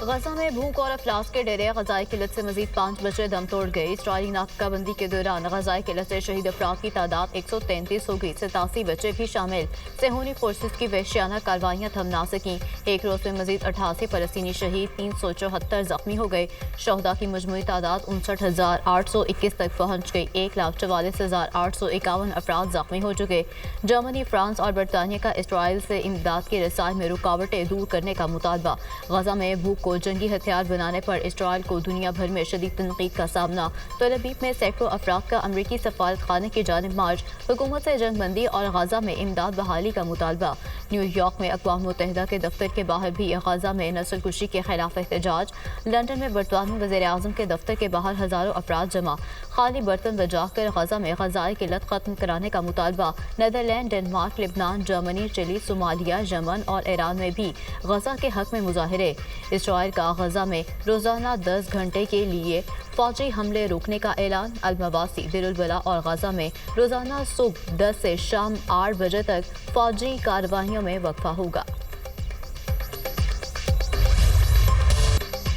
गजा में भूख और अफलास के डेरे गजाई किल्लत से मजीद 5 बच्चे दम तोड़ गए। इसराइली नाकाबंदी के दौरान गजाई किल्लत से शहीद अफराद की तादाद 133 हो गई। 87 बच्चे भी शामिल। सेहूनी फोर्सेस की वहशियाना कार्रवाइयां थम ना सकीं। एक रोज में मजीद 88 फलस्तीनी शहीद, 374 जख्मी हो गए। शहदा की मजमूई तादाद 59,821 तक पहुँच गई। 1,44,851 अफराद जख्मी हो चुके। जर्मनी, फ्रांस और बरतानिया का इसराइल से इमदाद की रसाई में रुकावटें दूर करने का मुतालबा। गजा में भूख को जंगी हथियार बनाने पर इसराइल को दुनिया भर में शदीद तनकीद का सामना। तेल अवीव में सैकड़ों अफराद का अमरीकी सफारत खाने की जानिब मार्च। हुकूमत से जंग बंदी और गजा में इमदाद बहाली का मुतालबा। न्यूयॉर्क में अक़वाम मुत्तहिदा के दफ्तर के बाहर भी गजा में नस्ल कुशी के खिलाफ एहतजाज। लंदन में बरतानवी वज़ीर आज़म के दफ्तर के बाहर हज़ारों अफराद जमा। खाली बर्तन बजाकर गजा में गजाई किल्लत खत्म कराने का मुतालबा। नीदरलैंड, डेनमार्क, लिबनान, जर्मनी, चिली, सोमालिया, यमन और ईरान में भी गजा के हक में मुजाहिरे। इसराइल का गजा में रोजाना 10 घंटे के लिए फौजी हमले रोकने का ऐलान। अल-मवासी, दिल-उल-बला और गजा में रोजाना सुबह 10 से शाम 8 बजे तक फौजी कार्रवाइयों में वक्फा होगा।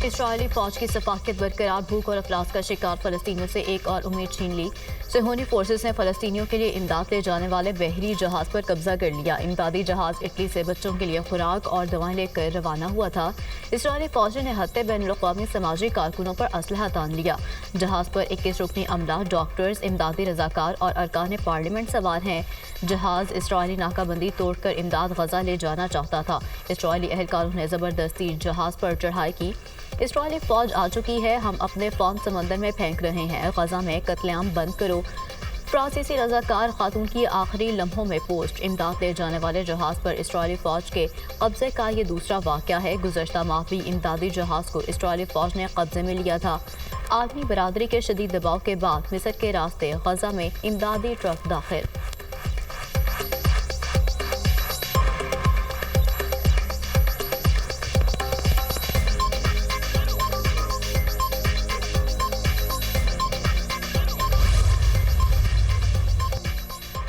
इसराइली फौज की सफाकियत बरकरार। भूख और अफलास का शिकार फलस्तीनियों से एक और उम्मीद छीन ली। सेहूनी फोर्सेस ने फलस्तीनियों के लिए इमदाद ले जाने वाले बहरी जहाज पर कब्जा कर लिया। इमदादी जहाज इटली से बच्चों के लिए खुराक और दवाएं लेकर रवाना हुआ था। इसराइली फौज ने निहत्ते बैनुल-अक़वामी समाजी कारकुनों पर असलहा तान लिया। जहाज पर 21 रुकनी अमला, डॉक्टर्स, इमदादी रजाकार और अरकान पार्लियामेंट सवार हैं। जहाज इसराइली नाकाबंदी तोड़कर इमदाद गजा ले जाना चाहता था। इसराइली एहलकारों ने ज़बरदस्ती जहाज पर चढ़ाई की। इसराइली फौज आ चुकी है, हम अपने फॉर्म समंदर में फेंक रहे हैं। गजा में कत्लेआम बंद करो। फ्रांसीसी रजाकार खातून की आखिरी लम्हों में पोस्ट। इमदाद ले जाने वाले जहाज पर इसराइली फौज के कब्जे का ये दूसरा वाक़या है। गुज़श्ता माह भी इमदादी जहाज को इसराइली फौज ने कब्जे में लिया था। आलमी बरादरी के शदीद दबाव के बाद मिस्र के रास्ते गजा में इमदादी ट्रक दाखिल।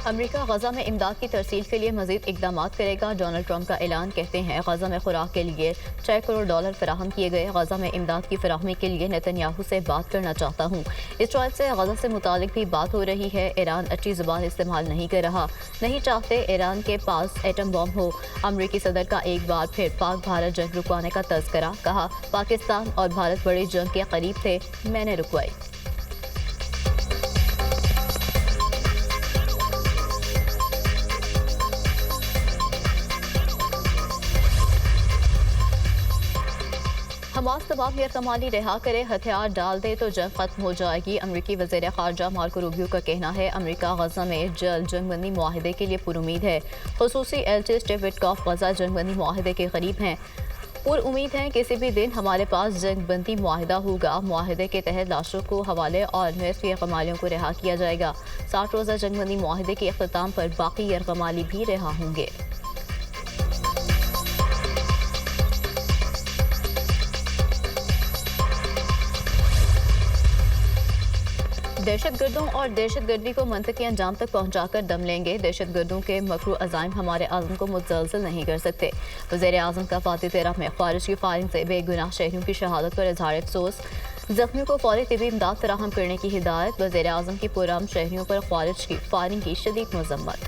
अमरीका गजा में इमदाद की तरसील के लिए मजीद इकदाम करेगा। डोनाल्ड ट्रंप का ऐलान। कहते हैं गजा में खुराक के लिए $6 करोड़ फराहम किए गए। गजा में इमदाद की फराहमी के लिए नेतन्याहू से बात करना चाहता हूँ। इसराइल से गजा से मुतालिक भी बात हो रही है। ईरान अच्छी ज़ुबान इस्तेमाल नहीं कर रहा, नहीं चाहते ईरान के पास एटम बम हो। अमरीकी सदर का एक बार फिर पाक भारत जंग रुकवाने का तज़किरा। कहा, पाकिस्तान और भारत बड़ी जंग के करीब थे, मैंने रुकवाई। हमास तमाम गैरकमाली रिहा करे, हथियार डाल दे तो जंग खत्म हो जाएगी। अमरीकी वज़ीर ख़ारजा मार्को रूबियो का कहना है, अमरीका गजा में जल्द जंगबंदी मुआहदे के लिए पुरुमीद है। ख़ुसूसी एलची स्टीव विटकॉफ गजा जंगबंदी मुआहदे के करीब हैं। पुरुमीद हैं किसी भी दिन हमारे पास जंगबंदी मुआहदा होगा। मुआहदे के तहत लाशों को हवाले और निसफ गैरकमालियों को रिहा किया जाएगा। 60 रोज़ा जंगबंदी मुआहदे के अख्ताम पर बाकी गैरकमाली भी रिहा होंगे। दहशतगर्दों और दहशतगर्दी को मंतकी अंजाम तक पहुंचाकर दम लेंगे। दहशतगर्दों के मकरू अज़ाइम हमारे आज़म को मुतज़लज़ल नहीं कर सकते। वज़ीर आज़म का फातिह 13 में ख़ारिज की फायरिंग से बेगुनाह शहरियों की शहादत पर इज़हार अफसोस। ज़ख्मियों को फौरी तिबी इमदाद फराहम करने की हिदायत। वज़ीर आज़म की पुरअमन शहरियों पर ख़ारिज की फायरिंग की शदीद मज़म्मत।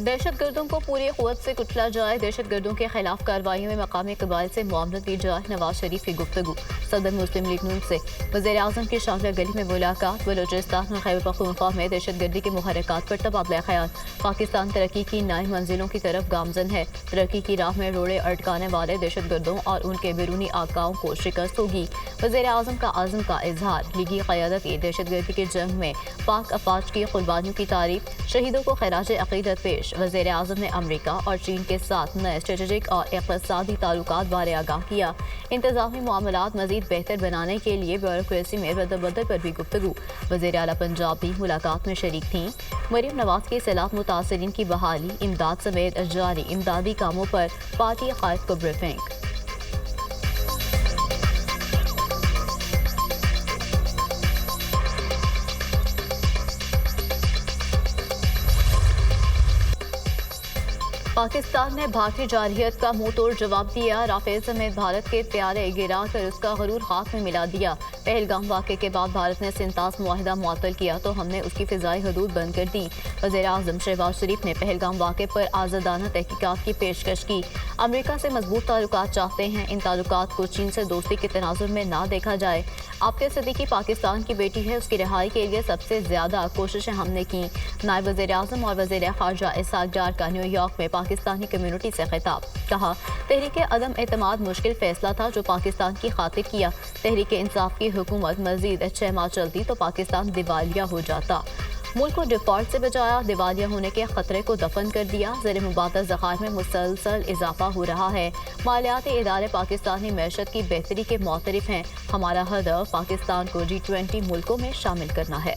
दहशतगर्दों को पूरी क़ुव्वत से कुचला जाए। दहशतगर्दों के खिलाफ कार्रवाइयों में मकामी कबाइल से मुआवनत की जाए। नवाज शरीफ की गुफ्तगू। सदर मुस्लिम लीग नून से वज़ीर आज़म की शामला गली में मुलाकात। बलूचिस्तान और खैबर पख्तूनख्वा में दहशतगर्दी के मुहर्रिकात पर तबादला ख़याल। पाकिस्तान तरक्की की नई मंजिलों की तरफ गामजन है। तरक्की की राह में रोड़े अटकाने वाले दहशतगर्दों और उनके बैरूनी आकाओं को शिकस्त होगी। वज़ीर आज़म का आज़म का इजहार। लीगी क़यादत की दहशतगर्दी के जंग में पाक अफवाज की कुर्बानियों की तारीफ। शहीदों को खराज अक़ीदत पेश। वज़ीर आज़म ने अमरीका और चीन के साथ नए स्ट्रेटेजिक और इक़्तिसादी ताल्लुकात बारे आगाह किया। इंतज़ामी मामलात मज़ीद बेहतर बनाने के लिए ब्यूरोक्रेसी में रद्द-बदल पर भी गुफ्तगू। वज़ीर आला पंजाब भी मुलाकात में शरीक थीं। मरीम नवाज की सैलाब मुतासरीन की बहाली, इमदाद समेत जारी इमदादी कामों पर पार्टी क़ायद को ब्रीफिंग। पाकिस्तान ने भारतीय जारहियत का मुंह तोड़ जवाब दिया। राफेल समेत भारत के त्यारे गिरा कर उसका गरूर खाक में मिला दिया। पहलगाम वाक़े के बाद भारत ने सिंतास मुआहिदा मुअत्तल किया तो हमने उसकी फ़िज़ाई हदूद बंद कर दी। वज़ीर-ए-आज़म शहबाज शरीफ ने पहलगाम वाक़े पर आज़ादाना तहकीकात की पेशकश की। अमरीका से मजबूत ताल्लुकात चाहते हैं, इन ताल्लुकात को चीन से दोस्ती के तनाजुर में ना देखा जाए। आफिया सिद्दीकी पाकिस्तान की बेटी है, उसकी रिहाई के लिए सबसे ज़्यादा कोशिशें हमने की। नायब वज़ीर-ए-आज़म और वज़ीर ख़ारजा इसहाक़ डार का न्यूयॉर्क में पाकिस्तानी कम्युनिटी से खिताब। कहा, तहरीक अदम एतमाद मुश्किल फैसला था जो पाकिस्तान की खातिर किया। तहरीक इंसाफ की हुकूमत मज़ीद 6 माह चलती तो पाकिस्तान दिवालिया हो जाता। मुल्क को डिफॉल्ट से बचाया, दिवालिया होने के खतरे को दफन कर दिया। ज़र मुबादला ज़खायर में मुसलसल इजाफा हो रहा है। मालियाती इदारे पाकिस्तानी मैशत की बेहतरी के मुतरफ हैं। हमारा हदफ पाकिस्तान को G20 मुल्कों में शामिल करना है।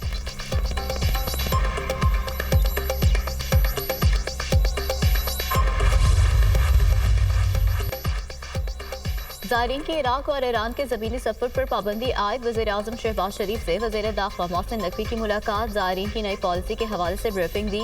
ज़ायरीन के इराक और ईरान के ज़मीनी सफ़र पर पाबंदी आयद। वज़ीर-ए-आज़म शहबाज शरीफ से वज़ीर दाखिला मोहसिन नकवी की मुलाकात। ज़ायरीन की नई पॉलिसी के हवाले से ब्रीफिंग दी।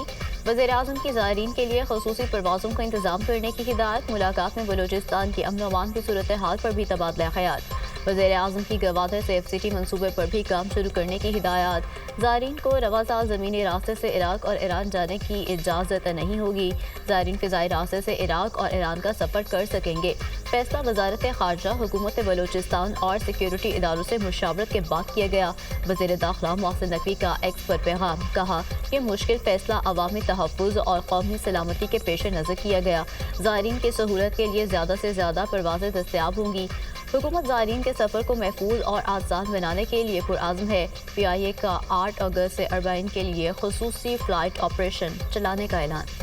वज़ीर-ए-आज़म की ज़ायरीन के लिए ख़ुसूसी परवाज़ों का इंतज़ाम करने की हिदायत। मुलाकात में बलूचिस्तान की अमन अमान की सूरत हाल पर भी तबादला ख़याल। वज़ीर-ए-आज़म की गवादर से FCT मंसूबे पर भी काम शुरू करने की हिदायत। ज़ायरीन को रवा साल ज़मीनी रास्ते से इराक और ईरान जाने की इजाज़त नहीं होगी। ज़ायरीन फ़िज़ाई रास्ते से इराक और ईरान का सफ़र कर सकेंगे। फैसला वज़ारत ख़ारजा, हुकूमत बलूचिस्तान और सिक्योरिटी इदारों से मुशावरत के बाद किया गया। वज़ीर दाखिला मोहसिन नकवी का एक्स पर पैगाम। कहा, यह मुश्किल फैसला अवामी तहफ़्फ़ुज़ और कौमी सलामती के पेश नज़र किया गया। ज़ायरीन की सहूलत के लिए ज़्यादा से ज़्यादा परवाज़ें दस्तयाब होंगी। हुकूमत ज़ायरीन के सफ़र को महफूज और आसान बनाने के लिए पुरआज़म है। PIA का 8 अगस्त से अरबाइन के लिए ख़ुसूसी फ़्लाइट ऑपरेशन चलाने का ऐलान।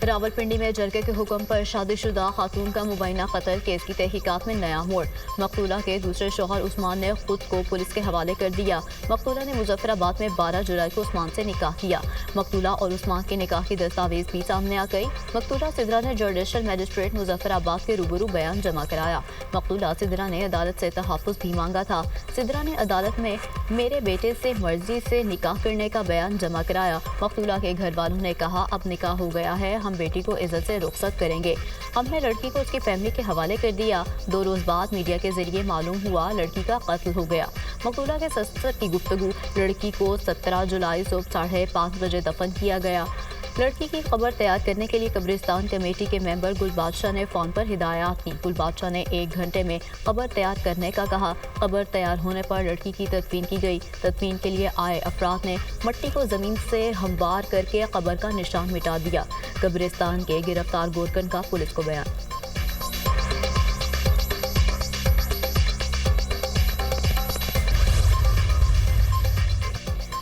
रावलपिंडी में जरगे के हुक्म पर शादीशुदा खातून का मुबैना कत्ल केस की तहकीकात में नया मोड़। मकतूला के दूसरे शौहर उस्मान ने खुद को पुलिस के हवाले कर दिया। मकतूला ने मुजफ्फराबाद में 12 जुलाई को उस्मान से निकाह किया। मकतूला और उस्मान के निकाह की दस्तावेज भी सामने आ गई। मकतूला सिदरा ने जुडिशल मजिस्ट्रेट मुजफ्फराबाद के रूबरू बयान जमा कराया। मकतूला सिदरा ने अदालत से तहफ़्फ़ुज़ भी मांगा था। सिदरा ने अदालत में मेरे बेटे से मर्जी से निकाह करने का बयान जमा कराया। मकतूला के घर वालों ने कहा, अब निकाह हो गया है, हम बेटी को इज्जत से रुखसत करेंगे। हमने लड़की को उसकी फैमिली के हवाले कर दिया। 2 रोज बाद मीडिया के जरिए मालूम हुआ लड़की का कत्ल हो गया। मकतूला के ससुर की गुफ्तगू, लड़की को 17 जुलाई सुबह 5:30 बजे दफन किया गया। लड़की की खबर तैयार करने के लिए कब्रिस्तान कमेटी के मेंबर गुल बादशाह ने फ़ोन पर हिदायत दी। गुल बादशाह ने 1 घंटे में खबर तैयार करने का कहा। खबर तैयार होने पर लड़की की तदफीन की गई। तदफीन के लिए आए अफराद ने मट्टी को ज़मीन से हमवार करके कब्र का निशान मिटा दिया। कब्रिस्तान के गिरफ्तार गोरकन का पुलिस को बयान।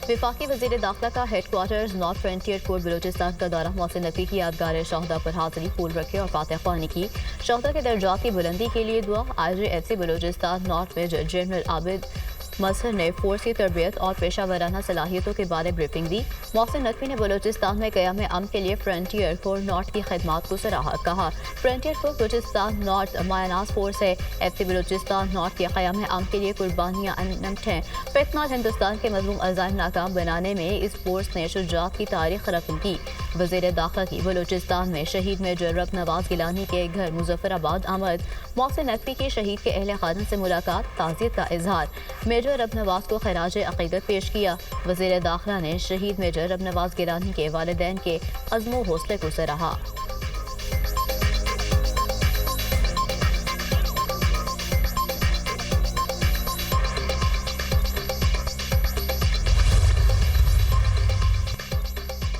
वफाकी वज़ीर दाखिला का headquarters north frontier court Balochistan का दौरा। मोहसिन नकवी की यादगार शहदा पर हाजिरी, फूल रखे और फातह ख्वानी की। शहदा के दर्जात की बुलंदी के लिए दुआ। IGFC Balochistan north major general Abid Mazhar ने फोर्स की तरबियत और पेशा वराना सलाहियतों के बारे ब्रीफिंग दी। मोहसिन नकवी ने बलूचिस्तान में क़याम अमन के लिए फ्रंटियर कोर नॉर्थ की खदमात को सराहा। कहा, फ्रंटियर कोर बलूचिस्तान नॉर्थ मायनाज फोर्स है। FC बलूचिस्तान नॉर्थ के क़याम अमन के लिए कुर्बानियाँ अनमट हैं। फितनाल हिंदुस्तान के मज़लूम अज़ाइम नाकाम बनाने में इस फोर्स ने शुजाअत की तारीख रकम की। वज़ीर दाखिला की बलूचिस्तान में शहीद मेजर रब नवाज गिलानी के घर मुजफ्फराबाद आमद। मोहसिन नकवी की शहीद के अहले खाना से मुलाकात, ताज़ियत का इजहार। मेजर रब नवाज को खराज अक़ीदत पेश किया। वज़ीर दाखिला ने शहीद मेजर रब नवाज गिलानी के वालिदैन के अज़्म व हौसले को सराहा।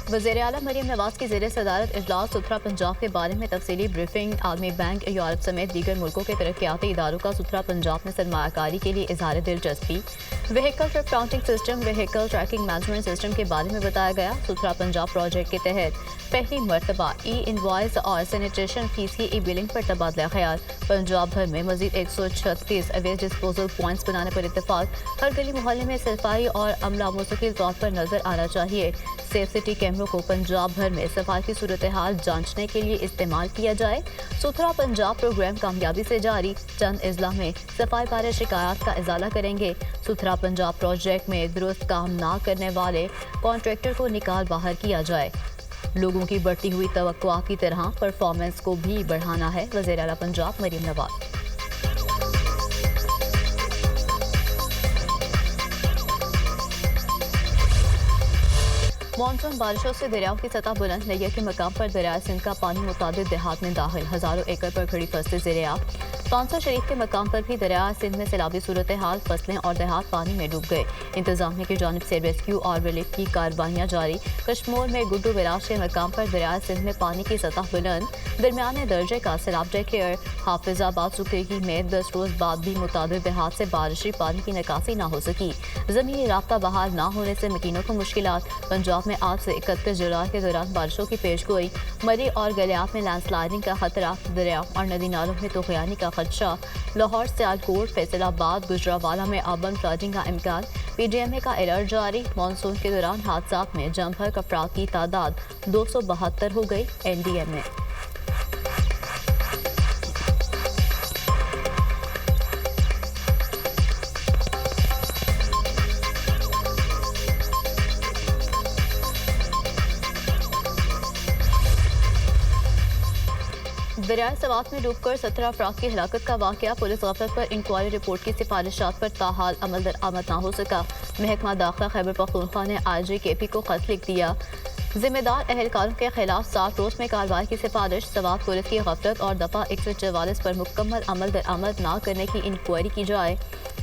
वज़ीर आला मरीम नवाज की ज़ेर सदारत इजलास सुथरा पंजाब के बारे में तफसीली ब्रीफिंग। आलमी बैंक, यूरोप समेत दीगर मुल्कों के तरक्याती इदारों का सुथरा पंजाब में सरमायाकारी के लिए इजहार दिलचस्पी। Vehicle trip counting system, vehicle tracking management system के बारे में बताया गया। सुथरा पंजाब प्रोजेक्ट के तहत पहली मरतबा ई इनवॉइस और सैनिटेशन फीस की ई बिलिंग पर तबादला ख्याल। पंजाब भर में मजीद 136 वेस्ट डिस्पोजल पॉइंट्स बनाने पर इत्तेफाक। हर गली मोहल्ले में सफाई और अमला मुस्तकिल तौर पर नजर आना चाहिए। सेफ सिटी कैमरों को पंजाब भर में सफाई की सूरत हाल जांचने के लिए इस्तेमाल किया जाए। सुथरा पंजाब प्रोग्राम कामयाबी से जारी। चंद अजला में सफाई बारे शिकायत का इजाला करेंगे। सुथरा पंजाब प्रोजेक्ट में दुरुस्त काम ना करने वाले कॉन्ट्रैक्टर को निकाल बाहर किया जाए। लोगों की बढ़ती हुई तवक्कुआत की तरह परफॉर्मेंस को भी बढ़ाना है। वज़ीर आला पंजाब मरीम नवाज। मानसून बारिशों से दरियाओं की सतह बुलंद। नैया के मकाम पर दरिया सिंध का पानी मुतादिद देहात में दाखिल। हजारों एकड़ पर खड़ी फसलें ज़ेर-ए-आब। पांसा शरीफ के मकाम पर भी दरिया सिंध में सैलाबी सूरत हाल। फसलें और देहात पानी में डूब गए। इंतजामिया की जानिब से रेस्क्यू और रिलीफ की कार्रवाइयाँ जारी। कश्मीर में गुड्डू विराज के मकाम पर दरिया सिंध में पानी की सतह बुलंद। दरमियाने दर्जे का सैलाब डेकेयर। हाफिजाबाद सूखेगी में 10 रोज बाद भी मुतादिद देहात से बारिशी पानी की निकासी न हो सकी। जमीनी राब्ता बहाल न होने से मकीनों को मुश्किलात। पंजाब में आज से 31 जुलाई के दौरान बारिशों की पेशगोई। मरी और गलियात में लैंडस्लाइडिंग का खतरा। दरिया और नदी नालों में तूफानी का खदशा। लाहौर, सियालकोट, फैसलाबाद, गुजरावाला में अर्बन फ्लडिंग का इम्कान। पीडीएमए का अलर्ट जारी। मानसून के दौरान हादसात में जम भर अफराद की तादाद 272 हो गई। एनडीएमए दरिया सवात में डूबकर 17 अफराद की हिलाकत का वाकया। पुलिस गफलत पर इंक्वायरी रिपोर्ट की सिफारिशात पर ताहाल अमल दरामद न हो सका। महकमा दाखिला खैबर पख्तूनख्वा ने IGKP को खत लिख दिया। जिम्मेदार अहलकारों के खिलाफ 60 रोज में कार्रवाई की सिफारिश। सवात पुलिस की गफलत और दफा 144 पर मुकम्मल अमल दरामद न करने की इंक्वायरी की जाए।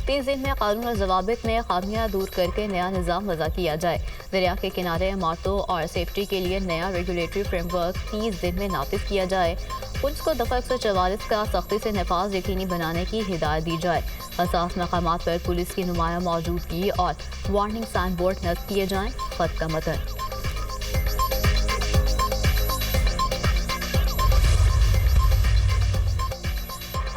30 दिन में कानून और जवाबित में खामियां दूर करके नया निज़ाम वज़ा किया जाए। दरिया के किनारे इमारतों और सेफ्टी के लिए नया रेगुलेटरी फ्रेमवर्क 30 दिन में नाफिज किया जाए। पुलिस को दफा 144 का सख्ती से नफाज यकीनी बनाने की हिदायत दी जाए। हसास मकामात पर पुलिस की नुमाया मौजूदगी और वार्निंग साइन बोर्ड नस्ब किए जाएँ। खत का मतन।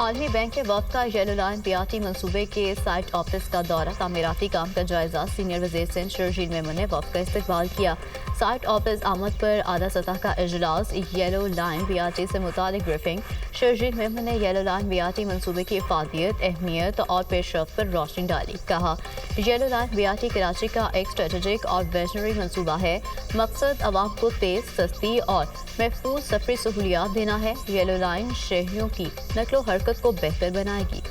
आलमी बैंक के वक्त का येलो लाइन BRT मनसूबे के साइट ऑफिस का दौरा। तामीराती काम का जायजा। सीनियर वज़ीर सिंध शर्जील मेमन ने वक्त का इस्तकबाल किया। साइट ऑफिस आमद पर आधा सतह का इजलास। येलो लाइन BRT से मुतालिक ब्रीफिंग। शर्जील मेमन ने येलो लाइन BRT मनसूबे की इफादियत, अहमियत और पेशरफ्त पर रोशनी डाली। कहा, येलो लाइन BRT कराची का एक स्ट्रेटेजिक और विजनरी मनसूबा है। मकसद आवाम को तेज, सस्ती और महफूज सफरी सहूलियात देना है। येलो लाइन शहरियों की नकलो हरकत को बेहतर बनाएगी।